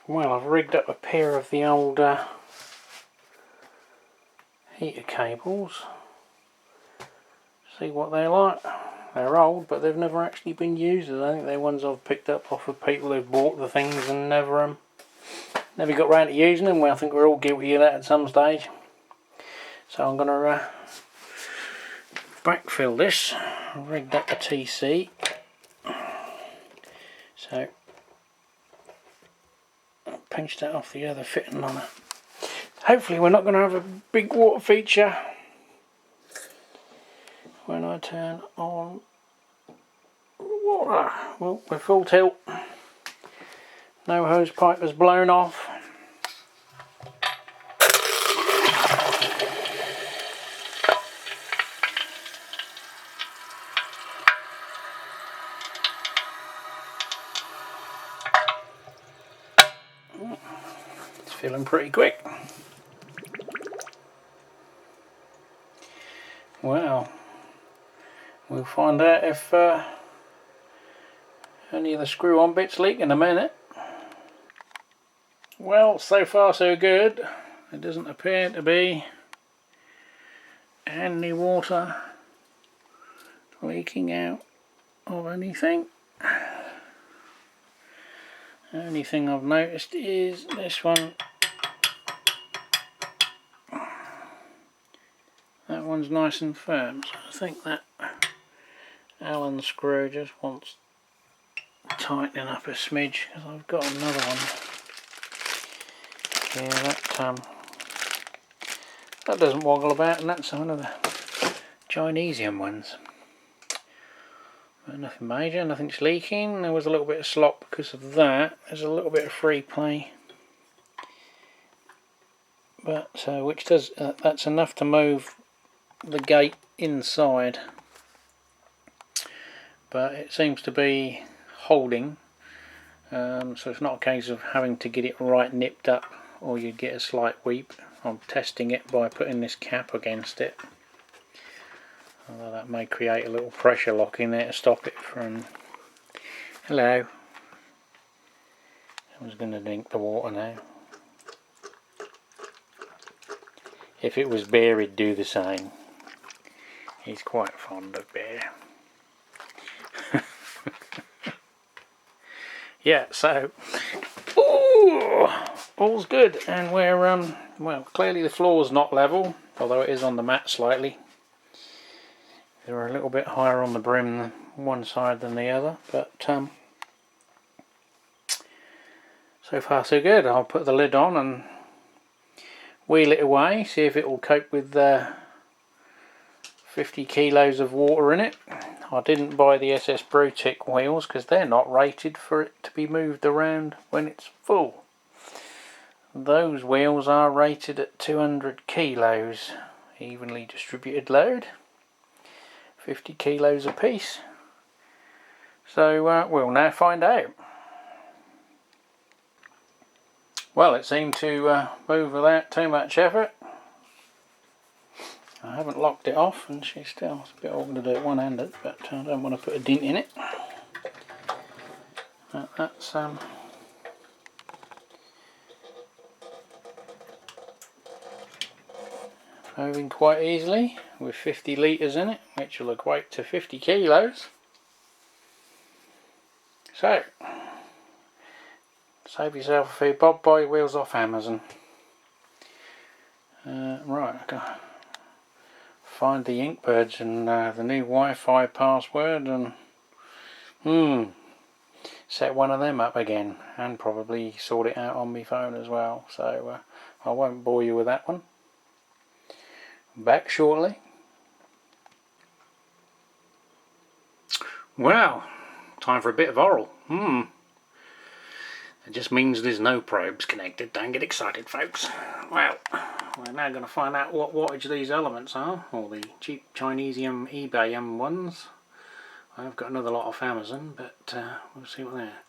Well, I've rigged up a pair of the old heater cables. See what they're like. They're old, but they've never actually been used. I think they're ones I've picked up off of people who've bought the things and never got round to using them. Well, I think we're all guilty of that at some stage. So I'm going to backfill this. I've rigged up a TC. So I'll pinch that off the other fitting on it. Hopefully we're not going to have a big water feature when I turn on water. Well, we're full tilt. No hose pipe has blown off. It's filling pretty quick. Well, we'll find out if any of the screw-on bits leak in a minute. Well, so far so good. It doesn't appear to be any water leaking out of anything. The only thing I've noticed is this one. That one's nice and firm, so I think that Allen screw just wants tightening up a smidge, because I've got another one. Yeah, that doesn't woggle about, and that's one of the Chinesium ones. But nothing major, nothing's leaking. There was a little bit of slop because of that. There's a little bit of free play, but which does that's enough to move the gate inside, but it seems to be holding, so it's not a case of having to get it right nipped up or you'd get a slight weep. I'm testing it by putting this cap against it, although that may create a little pressure lock in there to stop it from... Hello. I was going to drink the water now. If it was beer, he'd do the same. He's quite fond of beer. Yeah, so ooh, all's good, and we're well, clearly the floor's not level, although it is on the mat slightly. They're a little bit higher on the brim than one side than the other, but so far so good. I'll put the lid on and wheel it away, see if it will cope with 50 kilos of water in it. I didn't buy the SS Brewtic wheels because they're not rated for it to be moved around when it's full. Those wheels are rated at 200 kilos, evenly distributed load, 50 kilos a piece. So we'll now find out. Well, it seemed to move without too much effort. I haven't locked it off, and she's still a bit awkward to do it one-handed, but I don't want to put a dent in it. But that's moving quite easily with 50 litres in it, which will equate to 50 kilos. So, save yourself a few bob, buy your wheels off Amazon. Right, I've got find the Inkbirds and the new Wi-Fi password and set one of them up again, and probably sort it out on my phone as well, so I won't bore you with that one. Back shortly. Well, time for a bit of oral. It just means there's no probes connected. Don't get excited, folks. Well, we're now going to find out what wattage these elements are, or the cheap Chinesium eBay ones. I've got another lot off Amazon, but we'll see what they are.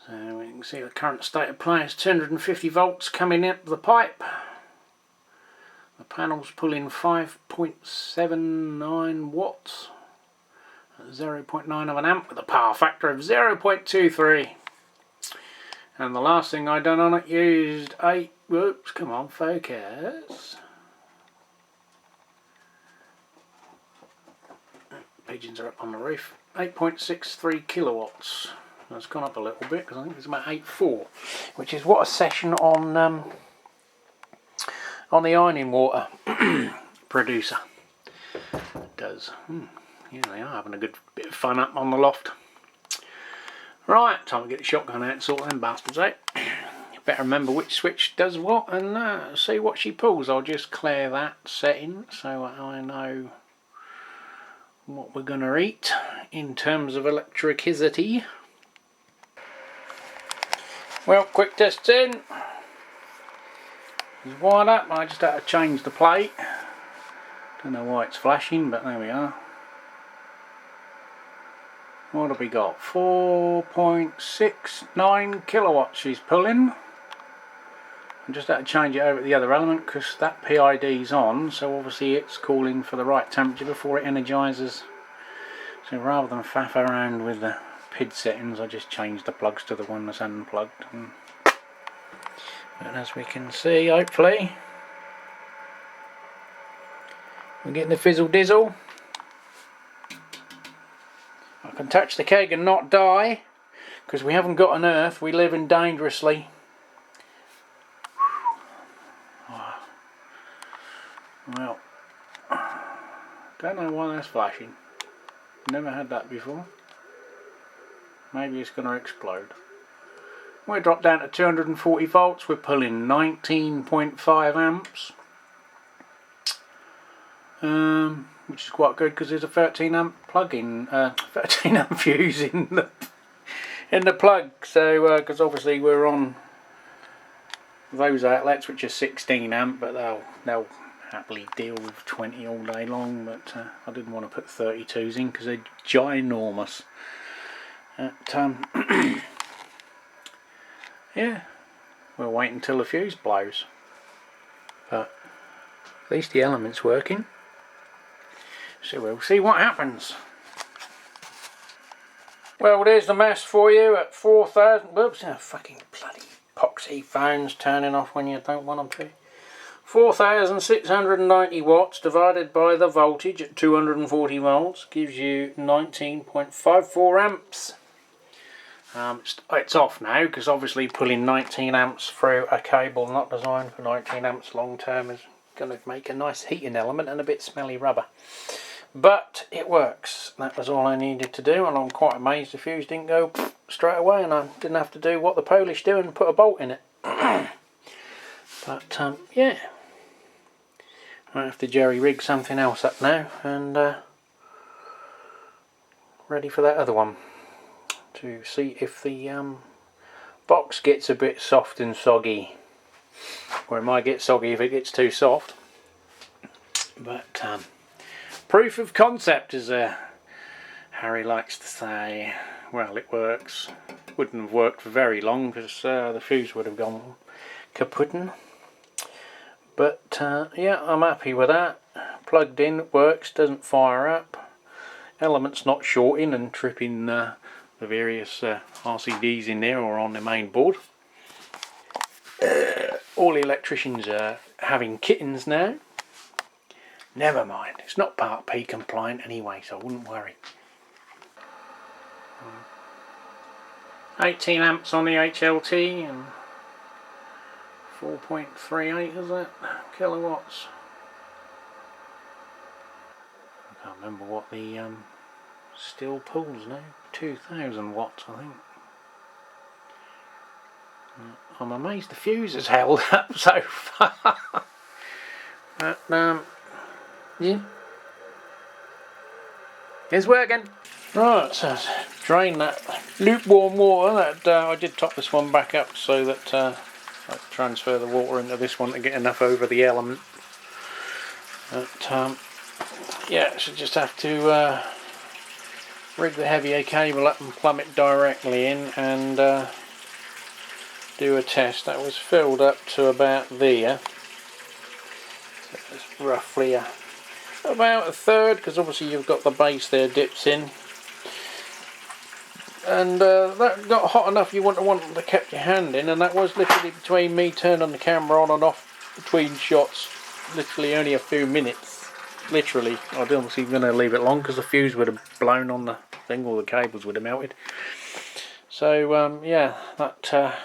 So we can see the current state of play is 250 volts coming up the pipe. The panel's pulling 5.79 watts at 0.9 of an amp with a power factor of 0.23. And the last thing I done on it used whoops, come on, focus. Pigeons are up on the roof. 8.63 kilowatts. That's gone up a little bit because I think it's about 8.4, which is what a session on the ironing water producer does. Yeah, they are having a good bit of fun up on the loft. Right, time to get the shotgun out and sort them bastards out. Better remember which switch does what and see what she pulls. I'll just clear that setting so I know what we're going to eat in terms of electricity. Well, quick test in. It's wired up. I just had to change the plate. Don't know why it's flashing, but there we are. What have we got? 4.69 kilowatts she's pulling. I just had to change it over to the other element because that PID's on, so obviously it's calling for the right temperature before it energises. So rather than faff around with the PID settings, I just changed the plugs to the one that's unplugged. But as we can see, hopefully, we're getting the fizzle dizzle. I can touch the keg and not die because we haven't got an earth, we live in dangerously. Well, don't know why that's flashing. Never had that before. Maybe it's going to explode. We're dropped down to 240 volts. We're pulling 19.5 amps. Which is quite good because there's a 13 amp plug-in, 13 amp fuse in the plug. So, because obviously we're on those outlets which are 16 amp, but they'll happily deal with 20 all day long. But I didn't want to put 32s in because they're ginormous. Yeah, we'll wait until the fuse blows. But at least the element's working. So we'll see what happens. Well, there's the mess for you at 4,000. Whoops, fucking bloody epoxy phones turning off when you don't want them to. 4,690 watts divided by the voltage at 240 volts gives you 19.54 amps. It's off now because obviously pulling 19 amps through a cable not designed for 19 amps long term is going to make a nice heating element and a bit smelly rubber. But it works. That was all I needed to do, and I'm quite amazed the fuse didn't go straight away and I didn't have to do what the Polish do and put a bolt in it. But yeah, I have to jerry rig something else up now and ready for that other one to see if the box gets a bit soft and soggy, or it might get soggy if it gets too soft. But proof of concept, as Harry likes to say. Well, it works. Wouldn't have worked for very long because the fuse would have gone kaputtin. But yeah, I'm happy with that. Plugged in, it works, doesn't fire up. Element's not shorting and tripping the various RCDs in there or on the main board. All the electricians are having kittens now. Never mind, it's not Part P compliant anyway, so I wouldn't worry. 18 amps on the HLT and 4.38 is that kilowatts. I can't remember what the still pulls now. 2,000 watts, I think. I'm amazed the fuse has held up so far. But yeah, it's working. Right, so drain that lukewarm water. That I did top this one back up so that I transfer the water into this one to get enough over the element. But yeah, so just have to rig the heavier cable up and plumb it directly in and do a test. That was filled up to about there. So it's roughly about a third, because obviously you've got the base there dips in. and that got hot enough you wouldn't want to keep your hand in, and that was literally between me turning the camera on and off between shots, literally only a few minutes. Literally, I didn't think going to leave it long because the fuse would have blown on the thing, or the cables would have melted. So yeah, that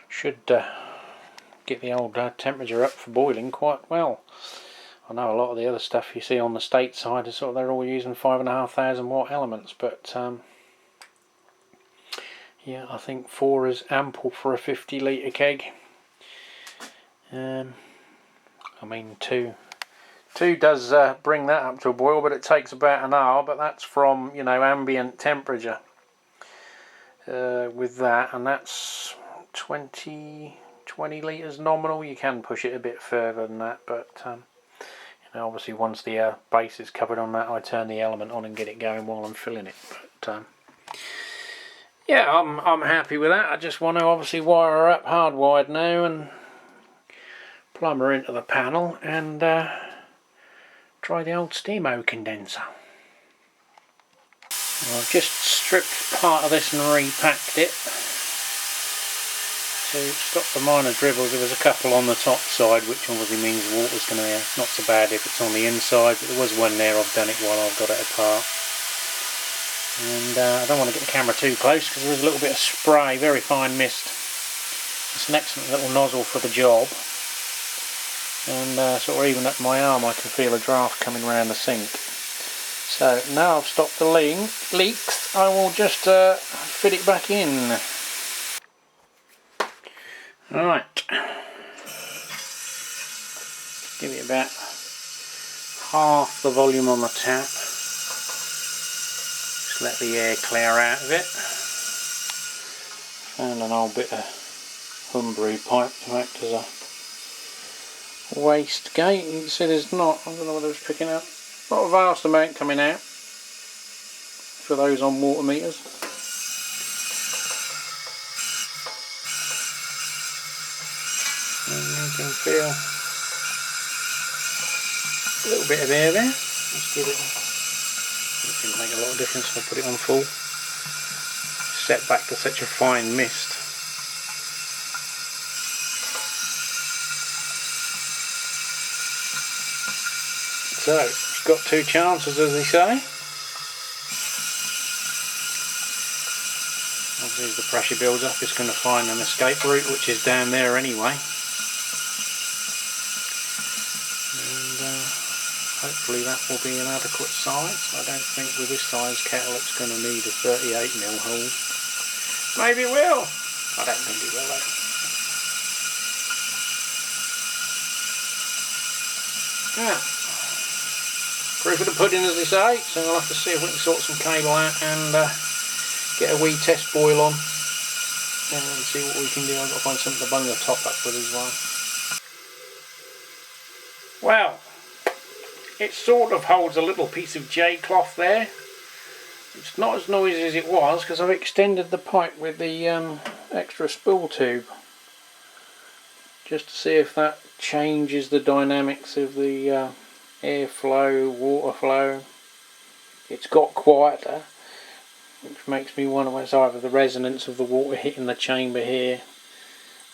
should get the old temperature up for boiling quite well. I know a lot of the other stuff you see on the state side is sort of, they're all using 5,500 watt elements, but yeah, I think 4 is ample for a 50 litre keg. I mean 2 does bring that up to a boil, but it takes about an hour, but that's from, you know, ambient temperature with that, and that's 20 litres nominal. You can push it a bit further than that, but you know, obviously once the base is covered on that, I turn the element on and get it going while I'm filling it. But yeah, I'm happy with that. I just want to obviously wire her up hardwired now and plumb her into the panel and try the old Steamo condenser. I've just stripped part of this and repacked it to stop the minor dribbles. There was a couple on the top side, which obviously means the water's going to be not so bad if it's on the inside, but there was one there. I've done it while I've got it apart. And I don't want to get the camera too close because there is a little bit of spray, very fine mist. It's an excellent little nozzle for the job. And sort of even up my arm I can feel a draft coming around the sink. So now I've stopped the leaks, I will just fit it back in. Alright, give it about half the volume on the tap, just let the air clear out of it. Found an old bit of Homebrew pipe to act as a waste gate. You can see there's not, I don't know whether it's picking up, not a vast amount coming out for those on water meters. And you can feel a little bit of air there. Let's give it, it didn't make a lot of difference if I put it on full. Set back to such a fine mist. So, it's got 2 chances, as they say. Obviously as the pressure builds up, it's going to find an escape route, which is down there anyway. And hopefully that will be an adequate size. I don't think with this size kettle it's going to need a 38mm hole. Maybe it will. I don't think it will though. Yeah. Proof of the pudding, as they say, so we'll have to see if we can sort some cable out and get a wee test boil on and see what we can do. I've got to find something to bung the top up with as well. Well, it sort of holds a little piece of J cloth there. It's not as noisy as it was because I've extended the pipe with the extra spool tube just to see if that changes the dynamics of the airflow, water flow. It's got quieter, which makes me wonder whether it's either the resonance of the water hitting the chamber here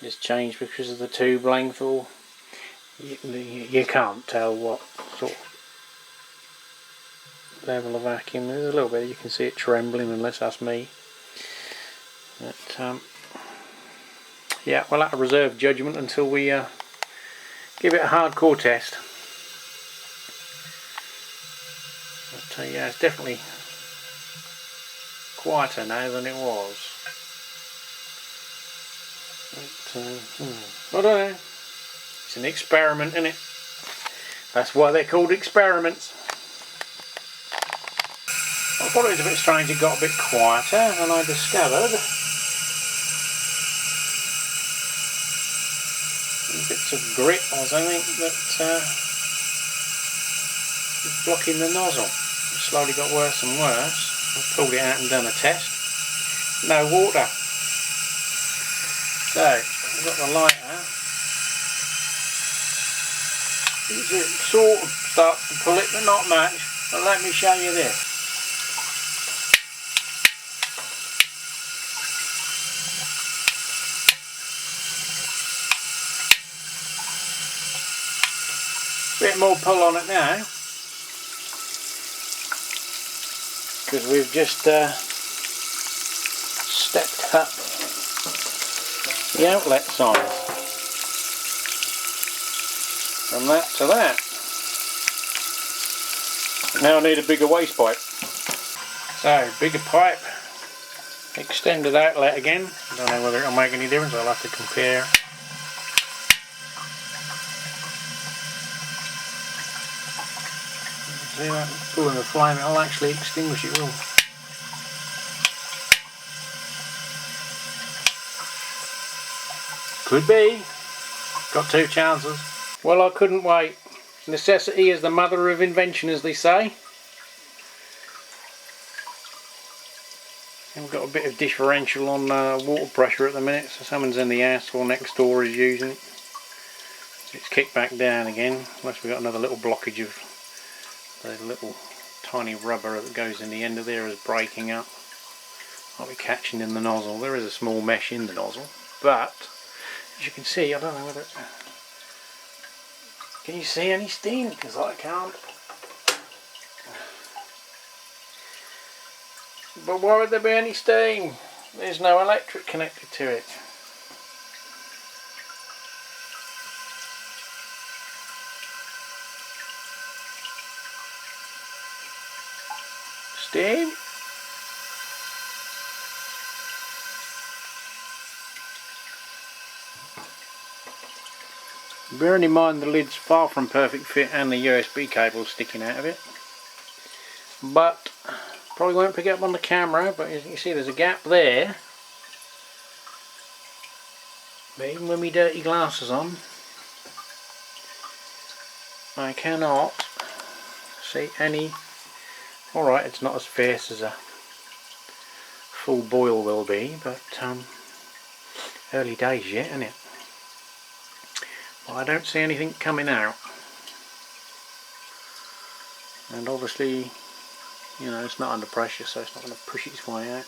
is changed because of the tube length, or you can't tell what sort of level of vacuum. There's a little bit, you can see it trembling, unless that's me. But yeah, we'll have to reserve judgment until we give it a hardcore test. But yeah, it's definitely quieter now than it was. But, I don't know. It's an experiment, isn't it? That's why they're called experiments. I thought it was a bit strange it got a bit quieter, and I discovered bits of grit or something that is blocking the nozzle. It slowly got worse and worse. I've pulled it out and done a test. No water. So, I've got the lighter. It sort of starts to pull it, but not much. But let me show you this. bit more pull on it now, because we've just stepped up the outlet size from that to that. Now I need a bigger waste pipe. So, bigger pipe, extended outlet again. I don't know whether it'll make any difference, I'll have to compare. See that pulling the flame, it'll actually extinguish it all. Could be. Got 2 chances. Well, I couldn't wait. Necessity is the mother of invention, as they say. I've got a bit of differential on water pressure at the minute, so someone's in the house or next door is using it. So it's kicked back down again, unless we've got another little blockage of the little tiny rubber that goes in the end of there is breaking up. Might be catching in the nozzle. There is a small mesh in the nozzle, but as you can see, I don't know whether... Can you see any steam? Because I can't. But why would there be any steam? There's no electric connected to it. Steam? Bearing in mind the lid's far from perfect fit and the USB cable sticking out of it, but probably won't pick up on the camera, but as you can see there's a gap there. But even with my dirty glasses on, I cannot see any. Alright, it's not as fierce as a full boil will be, but early days yet, isn't it? Well, I don't see anything coming out, and obviously, you know, it's not under pressure, so it's not going to push its way out.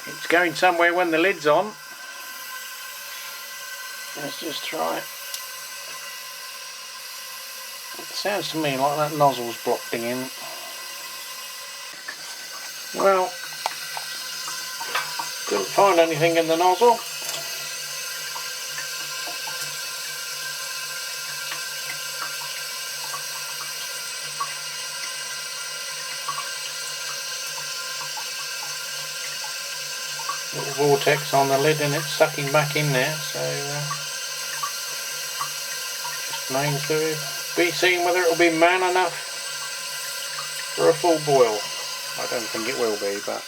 It's going somewhere when the lid's on. Let's just try it. It sounds to me like that nozzle's blocked again. Well, couldn't find anything in the nozzle. Little vortex on the lid and it's sucking back in there, so just remains to be seen whether it will be man enough for a full boil. I don't think it will be, but